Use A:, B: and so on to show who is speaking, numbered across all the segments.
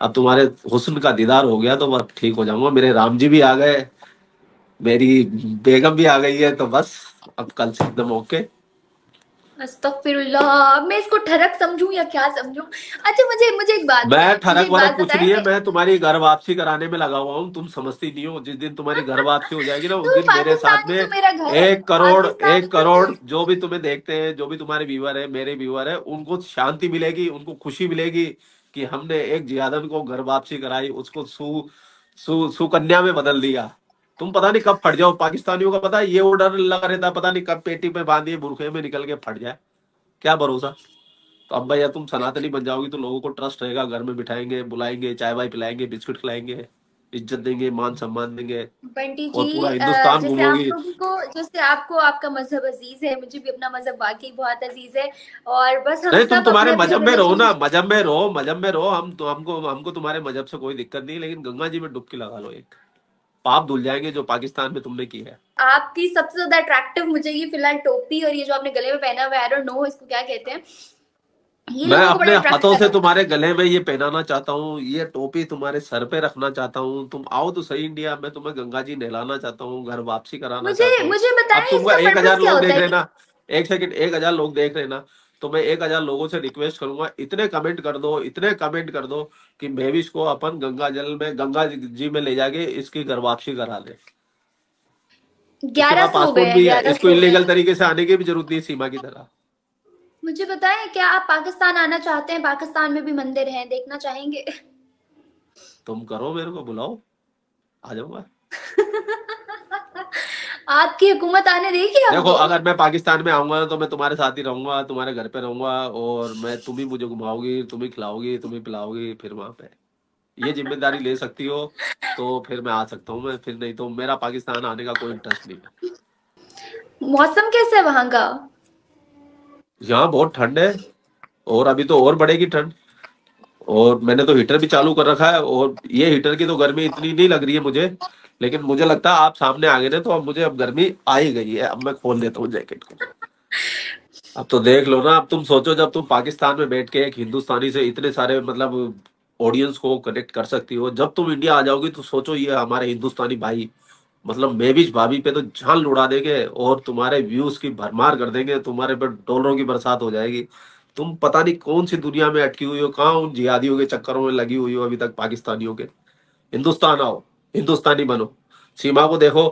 A: अब तुम्हारे हुस्न का दीदार हो गया तो बस ठीक हो जाऊंगा। मेरे राम जी भी आ गए, मेरी बेगम भी आ गई है, तो बस अब कल से एकदम ओके।
B: अस्तगफिरुल्लाह, मैं इसको ठरक समझूं या क्या समझूं? अच्छा, मुझे मुझे एक बात
A: मैं
B: बताएं, मुझे
A: ठरक
B: एक
A: वरक
B: बात
A: कुछ नहीं है,
B: बताएं।
A: मैं तुम्हारी घर वापसी कराने में लगा हुआ हूँ। तुम समझती नहीं हो, जिस दिन तुम्हारी घर वापसी हो जाएगी ना, उस
B: तो
A: दिन मेरे साथ
B: पाकिस्तान ही
A: में
B: तो मेरा घर है।
A: 1 करोड़,
B: पाकिस्तान ही
A: 1 करोड़
B: तो।
A: जो भी तुम्हें देखते हैं, जो भी तुम्हारे व्यूअर है, मेरे व्यूअर है, उनको शांति मिलेगी, उनको खुशी मिलेगी कि हमने एक जियादन को घर वापसी कराई, उसको सुकन्या में बदल दिया। तुम पता नहीं कब फट जाओ, पाकिस्तानियों का पता है ये वो डर लगा रहता है, पता नहीं कब पेटी पे बांधिए बुरखे में निकल के फट जाए, क्या भरोसा। तो अब भैया तुम सनातनी बन जाओगी तो लोगों को ट्रस्ट रहेगा, घर में बिठाएंगे, बुलाएंगे, चाय वाय पिलाएंगे, बिस्कुट खिलाएंगे, इज्जत देंगे, मान सम्मान देंगे,
B: बंटी जी,
A: और पूरा हिंदुस्तान
B: जैसे आप
A: घूमोगी।
B: लोगों को, जैसे आपको आपका मजहब अजीज है, मुझे भी अपना मजहब वाकई बहुत अजीज है। और बस हम
A: नहीं, तुम
B: सब
A: तुम्हारे
B: अपने अपने
A: मजहब में रहो
B: रिलीजन।
A: ना, मजहब में रहो, मजहब में रहो। हम तो हमको हमको तुम्हारे मजहब से कोई दिक्कत नहीं, लेकिन गंगा जी में डुबकी लगा लो, एक पाप धुल जाएंगे जो पाकिस्तान में तुमने की है।
B: आपकी सबसे ज्यादा अट्रैक्टिव मुझे ये फिलहाल टोपी और ये जो आपने गले में पहना हुआ है, आई डोंट नो इसको क्या कहते हैं, ये
A: मैं
B: लोगों को बड़ा
A: अपने
B: अट्रैक्ट
A: हाथों
B: कर
A: से
B: रहा है।
A: तुम्हारे गले में ये पहनाना चाहता हूँ, ये टोपी तुम्हारे सर पे रखना चाहता हूँ। तुम आओ तो सही इंडिया, मैं तुम्हें गंगा जी नहलाना चाहता हूँ, घर वापसी कराना
B: मुझे
A: चाहता हूँ।
B: मुझे
A: अब
B: बताएं
A: तुमको
B: इसका
A: एक
B: पर्पस
A: हजार
B: क्या
A: लोग
B: होता
A: देख
B: है
A: रहे
B: कि।
A: ना, एक सेकंड, 1,000 लोग देख रहे ना, तो मैं 1,000 लोगों से रिक्वेस्ट करूंगा, इतने कमेंट कर दो, इतने कमेंट कर दो कि भविष्य को अपन गंगा जल में, गंगा जी में ले जाके इसकी घर वापसी करा दे। इसके पास
B: 1100 हो गए
A: पासपोर्ट
B: हैं,
A: भी है,
B: ग्यारह
A: इसको
B: सौ हो गए
A: इलीगल
B: हैं।
A: तरीके से आने की भी जरूरत नहीं है सीमा की तरह।
B: मुझे बताएं, क्या आप पाकिस्तान आना चाहते हैं? पाकिस्तान में भी मंदिर हैं, देखना चाहेंगे?
A: तुम करो, मेरे को बुलाओ, आ जाऊंगा।
B: आपकी हुकूमत आने देगी
A: देखो,
B: हमको?
A: अगर मैं पाकिस्तान में आऊंगा तो मैं तुम्हारे साथ ही रहूंगा, तुम्हारे घर पे रहूंगा, और मैं, तुम ही मुझे घुमाओगी, तुम ही खिलाओगी, तुम ही पिलाओगी, फिर वहां पे ये जिम्मेदारी ले सकती हो तो फिर मैं आ सकता हूँ। मैं फिर नहीं तो मेरा पाकिस्तान आने का कोई इंटरेस्ट नहीं है।
B: मौसम कैसा है वहां का?
A: यहाँ बहुत ठंड है, और अभी तो और बढ़ेगी ठंड। और मैंने तो हीटर भी चालू कर रखा है, और ये हीटर की तो गर्मी इतनी नहीं लग रही है मुझे, लेकिन मुझे लगता है आप सामने आ गए ना, तो अब मुझे अब गर्मी आ ही गई है। अब मैं खोल देता हूँ जैकेट को। अब तो देख लो ना, अब तुम सोचो, जब तुम पाकिस्तान में बैठ के एक हिंदुस्तानी से इतने सारे मतलब ऑडियंस को कनेक्ट कर सकती हो, जब तुम इंडिया आ जाओगी तो सोचो, ये हमारे हिंदुस्तानी भाई मतलब मेविश भाभी पे तो जान लुड़ा देंगे, और तुम्हारे व्यूज की भरमार कर देंगे, तुम्हारे पे डॉलरों की बरसात हो जाएगी। तुम पता नहीं कौन सी दुनिया में अटकी हुई हो, कहाँ उन जिहादियों के चक्करों में लगी हुई हो अभी तक पाकिस्तानियों के। हिंदुस्तान आओ, हिंदुस्तानी बनो, सीमा को देखो।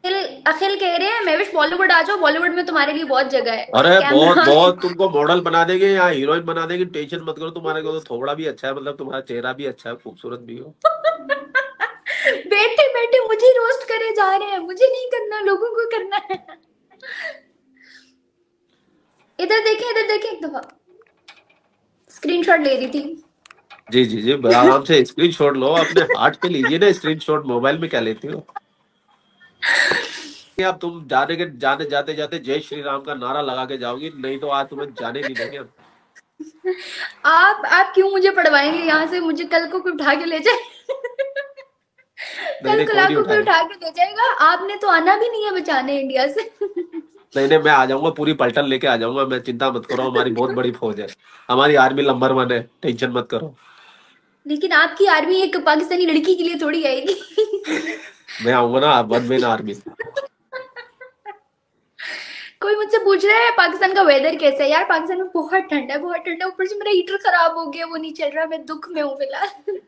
B: अखिल अखिल कह रहे हैं मैं भी बॉलीवुड आ जाओ, बॉलीवुड में तुम्हारे लिए बहुत जगह है,
A: अरे
B: बस
A: बहुत
B: कैमरा।
A: बहुत, तुमको मॉडल बना देंगे या हीरोइन बना देंगे, टेंशन मत करो। तुम्हारे को तो थोड़ा भी अच्छा है, मतलब तुम्हारा चेहरा भी अच्छा है, खूबसूरत भी हो।
B: बैठे बैठे मुझे रोस्ट करे जा रहे हैं, मुझे नहीं करना, लोगों को करना है। इधर देखें, इधर देखें एक दफा। स्क्रीनशॉट ले रही थी।
A: जी जी जी, आराम से स्क्रीन शॉट लो, अपने हार्ट पे लीजिए ना स्क्रीन शॉट, मोबाइल में क्या लेती हो। अब तुम जाने जाते जाते जय श्री राम का नारा लगा के जाओगी, नहीं तो आज तुम्हें जाने नहीं देंगे हम।
B: आप क्यों मुझे पढ़वाएंगे यहाँ से? मुझे कल को कोई उठा के ले जाए।
A: नहीं
B: कल
A: नहीं,
B: को
A: कोई नहीं
B: लाखों कोई
A: उठाएगा।
B: उठा के ले जाएगा, आपने तो आना भी नहीं है बचाने इंडिया से।
A: नहीं नहीं, मैं आ जाऊंगा, पूरी पलटन लेके आ जाऊंगा मैं, चिंता मत करो, हमारी बहुत बड़ी फौज है, हमारी आर्मी नंबर 1 है, टेंशन मत करो।
B: लेकिन आपकी आर्मी एक पाकिस्तानी लड़की के लिए थोड़ी आएगी।
A: मैं आऊंगा ना, 1 मैन आर्मी।
B: कोई मुझसे पूछ रहा है पाकिस्तान का वेदर कैसा है? यार पाकिस्तान में बहुत ठंड है, बहुत ठंड है, ऊपर से मेरा हीटर खराब हो गया, वो नहीं चल रहा, मैं दुख में हूँ फिलहाल।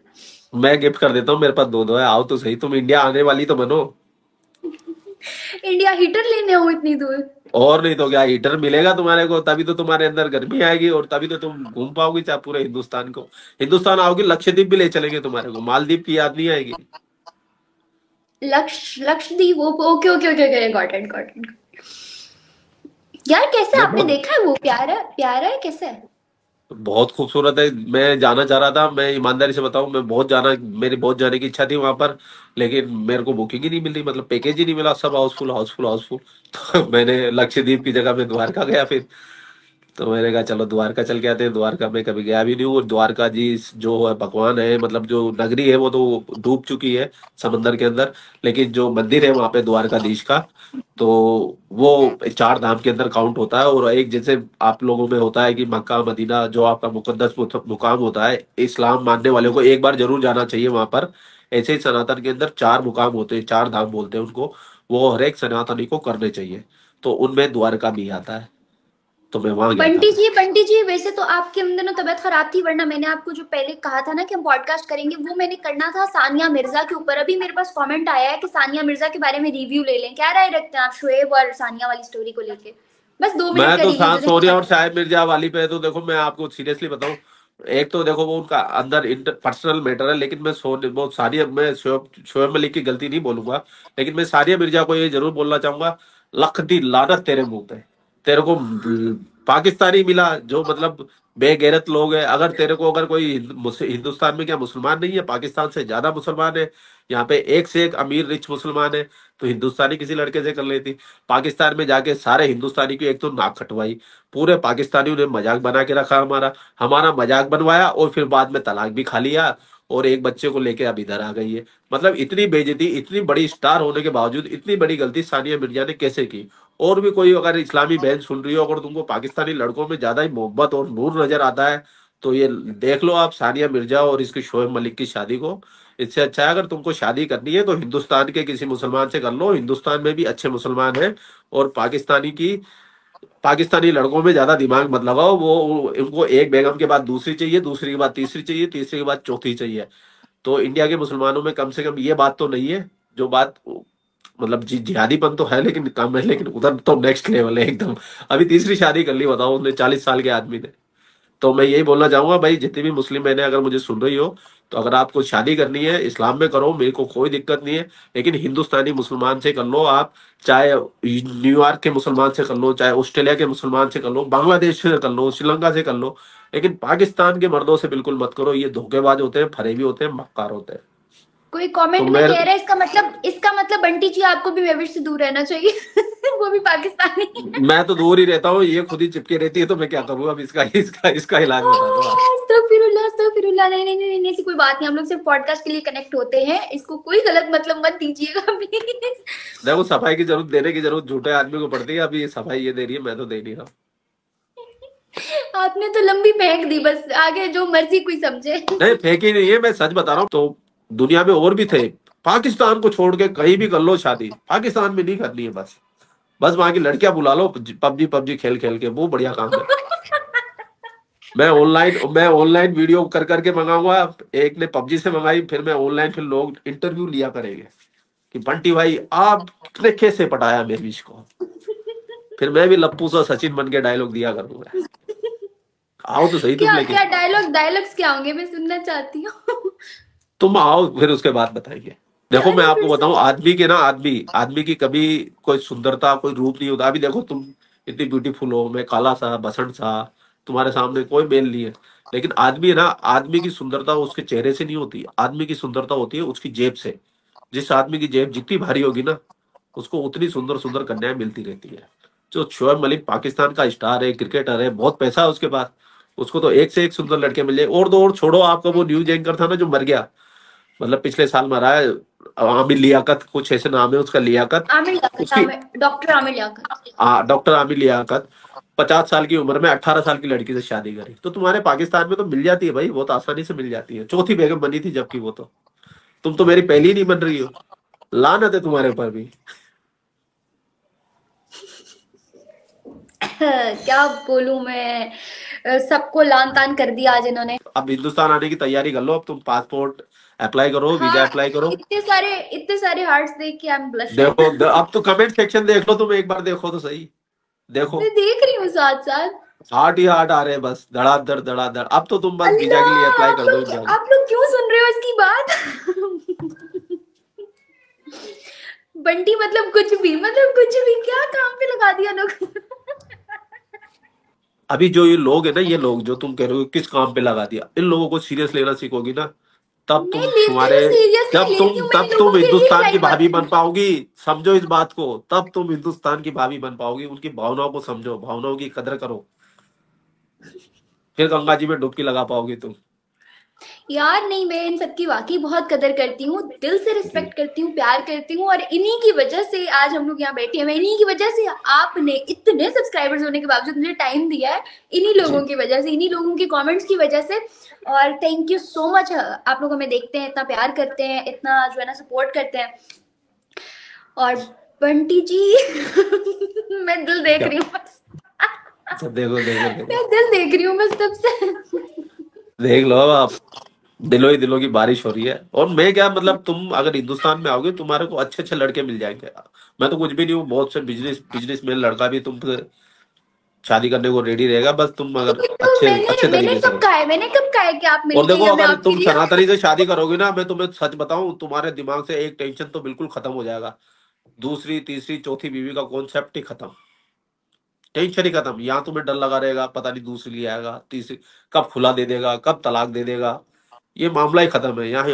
A: मैं गिफ्ट कर देता हूँ, मेरे पास दो दो है, आओ तो सही, तुम इंडिया आने वाली तो बनो।
B: इंडिया हीटर लेने हूँ इतनी दूर?
A: और नहीं तो क्या, हीटर मिलेगा तुम्हारे को, तभी तो तुम्हारे अंदर गर्मी आएगी, और तभी तो तुम घूम पाओगी चाहे पूरे हिंदुस्तान को। हिंदुस्तान आओगी, लक्षद्वीप भी ले चलेंगे तुम्हारे को, मालदीव की याद नहीं आएगी।
B: Lakshadweep, okay okay okay okay, got it got it. यार कैसा है?
A: मैं
B: आपने
A: बहुत
B: देखा है वो? प्यारा प्यारा है, कैसा है?
A: बहुत खूबसूरत है। मैं जाना चाह रहा था, मैं ईमानदारी से बताऊं, मैं बहुत जाना, मेरी बहुत जाने की इच्छा थी वहां पर, लेकिन मेरे को बुकिंग ही नहीं मिल रही, मतलब पैकेज ही नहीं मिला, सब हाउसफुल हाउसफुल हाउसफुल। तो मैंने लक्षद्वीप की जगह में द्वारका गया फिर। तो मैंने कहा चलो द्वारका चल के आते हैं। द्वारका में कभी गया भी नहीं हूँ, और द्वारका जी जो है भगवान है, मतलब जो नगरी है वो तो डूब चुकी है समंदर के अंदर, लेकिन जो मंदिर है वहां पे द्वारकाधीश का, तो वो चार धाम के अंदर काउंट होता है। और एक जैसे आप लोगों में होता है कि मक्का मदीना जो आपका मुकद्दस मुकाम होता है, इस्लाम मानने वालों को एक बार जरूर जाना चाहिए वहां पर। ऐसे ही सनातन के अंदर चार मुकाम होते हैं, चार धाम बोलते हैं उनको, वो हर एक सनातनी को करने चाहिए। तो उनमें द्वारका भी आता है, तो मैं वहां गया था।
B: बंटी जी, वैसे तो आपके उन दिनों तबीयत खराब थी, वरना मैंने आपको जो पहले कहा था ना कि हम पॉडकास्ट करेंगे, वो मैंने करना था सानिया मिर्जा के ऊपर। अभी मेरे पास कमेंट आया है कि सानिया मिर्जा के बारे में रिव्यू ले लें, क्या राय रखते हैं आप शोएब और सानिया वाली स्टोरी को लेके? बस 2 मिनट
A: मैं
B: का
A: तो
B: रिव्यू दे
A: सोनिया और
B: दें।
A: शाहिद मिर्जा वाली पे तो देखो, मैं आपको सीरियसली बताऊं, एक तो देखो वो उनका अंदर पर्सनल मैटर है, लेकिन मैं वो सानिया, मैं शोएब मलिक की गलती नहीं बोलूंगा, लेकिन मैं सानिया मिर्जा को ये जरूर बोलना चाहूंगा, लख दी लानत तेरे मुंह पे। तेरे को पाकिस्तानी मिला जो मतलब बेगैरत लोग है। अगर तेरे को अगर कोई हिंदुस्तान में क्या मुसलमान नहीं है, पाकिस्तान से ज्यादा मुसलमान है, यहाँ पे एक से एक अमीर रिच मुसलमान है, तो हिंदुस्तानी किसी लड़के से कर लेती। पाकिस्तान में जाके सारे हिंदुस्तानी की एक तो नाक कटवाई, पूरे पाकिस्तानियों ने मजाक बना के रखा हमारा, हमारा मजाक बनवाया, और फिर बाद में तलाक भी खा लिया, और एक बच्चे को लेके अब इधर आ गई है। मतलब इतनी बेइज्जती, इतनी बड़ी स्टार होने के बावजूद इतनी बड़ी गलती सानिया मिर्जा ने कैसे की। और भी कोई अगर इस्लामी बहन सुन रही हो, अगर तुमको पाकिस्तानी लड़कों में ज्यादा ही मोहब्बत और नूर नजर आता है, तो ये देख लो आप सानिया मिर्जा और इसकी शोएब मलिक की शादी को। इससे अच्छा है, अगर तुमको शादी करनी है तो हिंदुस्तान के किसी मुसलमान से कर लो, हिंदुस्तान में भी अच्छे मुसलमान हैं। और पाकिस्तानी लड़कों में ज्यादा दिमाग मत लगाओ, वो उनको एक बेगम के बाद दूसरी चाहिए, दूसरी के बाद तीसरी चाहिए, तीसरी के बाद चौथी चाहिए। तो इंडिया के मुसलमानों में कम से कम ये बात तो नहीं है, जो बात मतलब जिहादीपन तो है लेकिन कम है, लेकिन उधर तो नेक्स्ट लेवल है एकदम। अभी तीसरी शादी कर ली, बताओ, उसने 40 साल के आदमी ने। तो मैं यही बोलना चाहूंगा भाई, जितनी भी मुस्लिम बहनें अगर मुझे सुन रही हो, तो अगर आपको शादी करनी है इस्लाम में करो, मेरे को कोई दिक्कत नहीं है, लेकिन हिंदुस्तानी मुसलमान से कर लो आप। चाहे न्यूयॉर्क के मुसलमान से कर लो, चाहे ऑस्ट्रेलिया के मुसलमान से कर लो, बांग्लादेश से कर लो, श्रीलंका से कर लो, लेकिन पाकिस्तान के मर्दों से बिल्कुल मत करो। ये धोखेबाज होते हैं, फरेबी होते हैं, मक्कार होते हैं।
B: कोई
A: तो
B: कमेंट में
A: मैं
B: कह रहा है इसका मतलब बंटी जी आपको भी मेविश से दूर रहना चाहिए। वो भी पाकिस्तानी।
A: मैं तो दूर ही रहता हूँ, ये खुद ही चिपके रहती है, तो मैं क्या करूँ अब, इसका इसका इसका इलाज बता दो आप।
B: अस्तगफिरुल्लाह अस्तगफिरुल्लाह, नहीं नहीं नहीं नहीं, ऐसी कोई बात नहीं, हम लोग सिर्फ पॉडकास्ट के लिए कनेक्ट होते हैं, इसको कोई गलत मतलब मत दीजिएगा प्लीज।
A: देखो, सफाई की जरूरत, देने की जरूरत झूठे आदमी को पड़ती है, अभी ये सफाई ये दे रही है, मैं तो दे नहीं रहा।
B: आपने तो लंबी फेंक दी, बस आगे जो मर्जी कोई समझे।
A: नहीं, फेंकी नहीं है, मैं सच बता रहा हूँ। तो दुनिया में और भी थे, पाकिस्तान को छोड़ के कहीं भी कर लो शादी, पाकिस्तान में नहीं करनी है बस। बस वहां की लड़कियां बुला लो, पबजी पबजी खेल खेल के, वो बढ़िया काम है। मैं ऑनलाइन वीडियो कर करके मंगाऊंगा। एक ने पबजी से मंगाई, फिर मैं ऑनलाइन, फिर लोग इंटरव्यू लिया करेंगे कि बंटी भाई आपने कैसे पटाया मेरी को। फिर मैं भी लप्पू सा सचिन बन के डायलॉग दिया करूंगा। आओ तो सही तुम,
B: क्या
A: लेकिन
B: क्या डायलॉग्स क्या होंगे, मैं सुनना चाहती हूँ।
A: तुम आओ, फिर उसके बाद बताएंगे। देखो मैं
B: अरे
A: आपको
B: फिर
A: बताऊं,
B: से।
A: आदमी के ना, आदमी आदमी की कभी कोई सुंदरता, कोई रूप नहीं होता। अभी देखो तुम इतनी ब्यूटीफुल हो, मैं काला सा बसंत सा, तुम्हारे सामने कोई मेल नहीं है। लेकिन आदमी है ना, आदमी की सुंदरता उसके चेहरे से नहीं होती, आदमी की सुंदरता होती है उसकी जेब से। जिस आदमी की जेब जितनी भारी होगी ना, उसको उतनी सुंदर सुंदर कन्याएं मिलती रहती है। जो शोएब मलिक पाकिस्तान का स्टार है, क्रिकेटर है, बहुत पैसा है उसके पास, उसको तो एक से एक सुंदर लड़के मिल जाए। और तो और छोड़ो, आपका वो न्यूज एंकर था ना जो मर गया, मतलब पिछले साल मरा है, आमिर लियाकत कुछ ऐसे नाम है उसका, लियाकत।
B: आमिर लियाकत,
A: उसकी
B: डॉक्टर आमिर लियाकत।
A: डॉक्टर आमिर लियाकत 50 साल की उम्र में 18 साल की लड़की से शादी करी। तो तुम्हारे पाकिस्तान में तो मिल जाती है भाई, बहुत आसानी से मिल जाती है। चौथी बेगम बनी थी जबकि वो तो, तुम तो मेरी पहली नहीं बन रही हो। लानत है तुम्हारे ऊपर भी।
B: क्या बोलूं मैं, सबको लान तान कर दिया आज इन्होंने।
A: अब हिंदुस्तान आने की तैयारी कर लो, अब तुम पासपोर्ट अप्लाई करो, वीजा
B: हाँ,
A: अप्लाई करो।
B: इतने सारे हार्ट्स देख के आई एम ब्लशिंग।
A: देखो अब तो कमेंट सेक्शन देख लो, तुम एक बार देखो तो सही, देखो।
B: मैं देख रही हूँ साथ साथ।
A: हार्ट ही हार्ट आ रहे हैं बस, धड़ाधड़ धड़ाधड़। अब तो तुम बस वीजा के लिए
B: अल्लाह,
A: अप्लाई कर दो इंडिया में।
B: आप लोग क्यों सुन रहे हो इसकी बात? बंटी मतलब कुछ भी क्या काम पे लगा दिया लोग।
A: अभी जो ये लोग है ना, ये लोग जो तुम कह रहे हो किस काम पे लगा दिया, इन लोगों को सीरियस लेना सीखोगी ना, तब
B: मैं
A: तुम
B: लेती
A: तुम्हारे
B: हूँ सीरियस, मैं
A: जब
B: लेती
A: तुम
B: हूँ, मैं इन
A: तब
B: लोगों
A: तुम
B: के लिए
A: हिंदुस्तान की
B: टाइम
A: भाभी
B: रखती
A: बन
B: हूँ।
A: पाओगी। समझो इस बात को, तब तुम हिंदुस्तान की भाभी बन पाओगी। उनकी भावनाओं को समझो, भावनाओं की कदर करो। फिर गंगा जी में डुबकी लगा पाओगी तुम।
B: यार नहीं, मैं इन सबकी वाकई बहुत कदर करती हूँ, दिल से
A: जी
B: रिस्पेक्ट करती हूँ, प्यार करती हूँ, और इन्हीं की वजह से आज हम लोग यहाँ बैठे हैं। मैं इन्हीं की वजह से, आपने इतने सब्सक्राइबर्स होने के बावजूद मुझे टाइम दिया है, इन्हीं लोगों
A: जी।
B: की वजह से, इन्हीं लोगों के कमेंट्स की वजह से। और थैंक यू सो मच, आप लोग हमें देखते हैं, इतना प्यार करते हैं, इतना जो है ना सपोर्ट करते हैं। और बंटी जी मैं दिल देख
A: क्या?
B: रही हूँ बस।
A: अच्छा, देखो देखो देखो।
B: मैं दिल देख रही हूँ बस तब से।
A: देख लो अब आप, दिलों ही दिलों की बारिश हो रही है। और मैं क्या मतलब, तुम अगर हिंदुस्तान में आओगे तुम्हारे को अच्छे अच्छे लड़के मिल जाएंगे। मैं तो कुछ भी नहीं हूँ, बहुत से बिजनेस मैन लड़का भी तुम शादी करने को रेडी रहेगा, बस तुम अगर
B: ये तो
A: अच्छे
B: मैंने
A: अच्छे
B: मैंने
A: तरीके से
B: कब
A: रहो।
B: कहा है, मैंने कब कहा है कि आप
A: और
B: मिल के
A: देखो,
B: या मैं
A: अगर
B: आपके
A: तुम
B: लिए।
A: सनातनी से शादी करोगे ना, मैं तुम्हें सच बताऊं, तुम्हारे दिमाग से एक टेंशन तो बिल्कुल खत्म हो जाएगा। दूसरी तीसरी चौथी बीवी का कॉन्सेप्ट ही खत्म। टेंशन ही खत्म। यहाँ तुम्हें डर लगा रहेगा, पता नहीं दूसरी ले आएगा, तीसरी कब खुला दे देगा, कब तलाक दे देगा। ये मामला ही खत्म है। यहाँ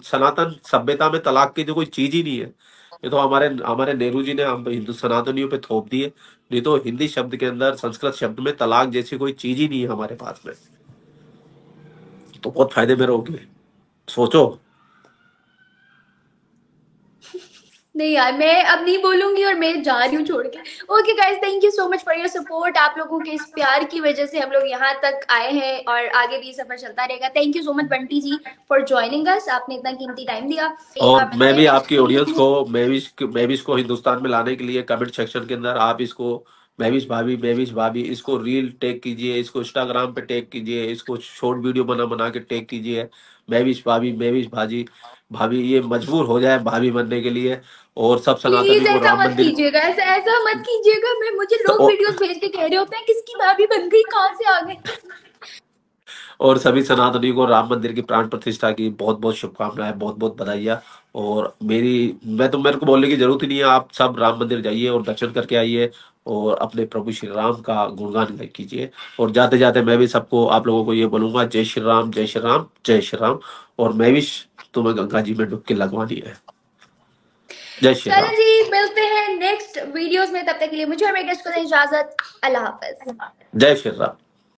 A: सनातन सभ्यता में तलाक की तो कोई चीज ही नहीं है। ये तो हमारे हमारे नेहरू जी ने हम हिंदू सनातनियों पे थोप दिए। नहीं तो हिंदी शब्द के अंदर, संस्कृत शब्द में तलाक जैसी कोई चीज ही नहीं है हमारे पास में। तो बहुत फायदे में रहोगे, सोचो।
B: नहीं यार, मैं अब नहीं बोलूंगी और मैं जा रही हूँ छोड़ के। Okay guys, thank you so much for your support. आप लोगों के इस प्यार की वजह से हम लोग यहाँ तक आए हैं, और आगे भी सफर चलता रहेगा। Thank you so much Bunty ji for joining us, आपने इतना कीमती टाइम दिया।
A: और मैं
B: मिलते हैं
A: भी
B: नेक्स्ट
A: आपकी ऑडियंस
B: वीडियो।
A: को, मैं भी इसको हिंदुस्तान में लाने के लिए कमेंट सेक्शन के अंदर आप इसको महविश भाभी इसको रील टैग कीजिए, इसको इंस्टाग्राम पे टैग कीजिए, इसको शॉर्ट वीडियो बना बना के टैग कीजिए। महविश भाजी भाभी ये मजबूर हो जाए भाभी बनने के लिए। और सब सनातनी
B: प्लीज
A: को
B: ऐसा
A: राम
B: मत
A: मंदिर।
B: कीजिएगा, ऐसा ऐसा मत कीजिएगा। मैं मुझे लोग
A: तो
B: वीडियोस भेज के कह रहे होते हैं किसकी भाभी बन गई, कहाँ से आ गई।
A: और सभी सनातनियों को राम मंदिर की प्राण प्रतिष्ठा की बहुत बहुत शुभकामनाएं, बहुत बहुत बधाइयाँ। और मेरे को बोलने की जरूरत ही नहीं है, आप सब राम मंदिर जाइए और दर्शन करके आइए। और अपने प्रभु श्री राम का गुणगान कीजिए। और जाते जाते मैं भी सबको, आप लोगों को ये बोलूंगा, जय श्री राम, जय श्री राम, जय श्री राम। और मैं भी तुम्हें गंगा जी में डुबकी लगवानी है। जय श्री
B: चलो
A: राम।
B: जी, मिलते हैं नेक्स्ट वीडियोस में, तब तक के लिए मुझे और मेरे गेस्ट को दें इजाजत। अल्लाह हाफिज।
A: जय श्री राम।